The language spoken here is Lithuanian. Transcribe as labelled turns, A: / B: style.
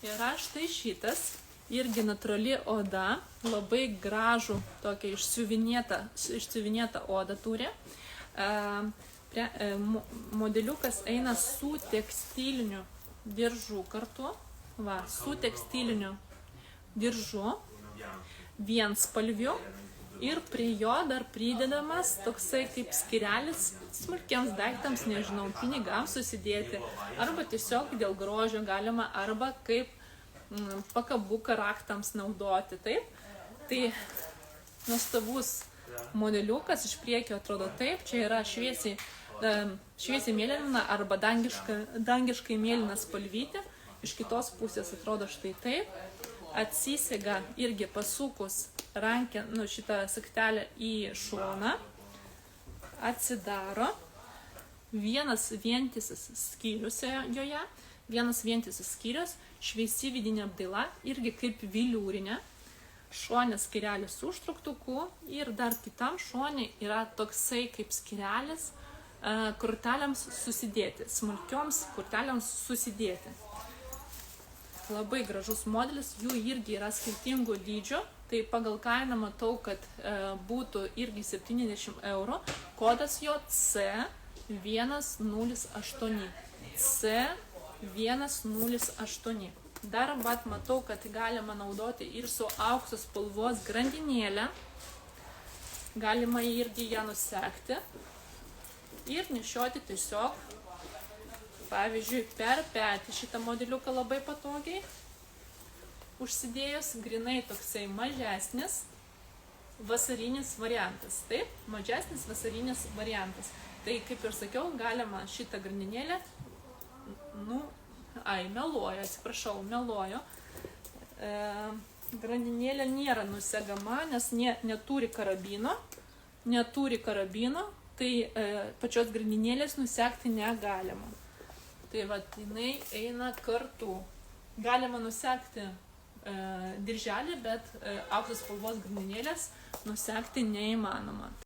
A: Yra štai šitas, irgi natūrali oda, labai gražų tokia išsiuvinėta oda turi. Modeliukas eina su tekstiliniu diržu kartu, su tekstiliniu diržu, vienspalviu ir prie jo dar pridedamas toksai kaip skyrelis smulkiems daiktams, nežinau, pinigams susidėti, arba tiesiog dėl grožio galima, arba kaip pakabuką raktams naudoti, taip. Tai nuostabus modeliukas, iš priekio atrodo taip, čia yra šviesiai mėlyna arba dangiškai mėlyna spalvytė, iš kitos pusės atrodo štai taip, atsisega irgi pasukus šitą sagtelę į šoną, atsidaro, vienas vientisas skyrius joje, šviesi vidinė apdaila, irgi kaip viliūrinė, šone skyrelis su užtrauktuku ir dar kitam šone yra toksai kaip skyrelis kortelėms susidėti, smulkioms kortelėms susidėti. Labai gražus modelis, jų irgi yra skirtingų dydžių, tai pagal kainą matau, kad būtų irgi 70 €, kodas jo C108. C108. Dar matau, kad galima naudoti ir su aukso spalvos grandinėlė, galima irgi ją nusekti ir nešioti tiesiog, pavyzdžiui, per petį šitą modeliuką labai patogiai užsidėjus, grinai toksai mažesnis vasarinis variantas. Taip, mažesnis vasarinis variantas. Tai, kaip ir sakiau, galima šitą grandinėlę, meluoju. Grandinėlė nėra nusegama, nes neturi karabino, tai pačios grandinėlės nusekti negalima. Tai jinai eina kartu. Galima nusekti dirželį, bet auksos spalvos grandinėlės nusekti neįmanoma.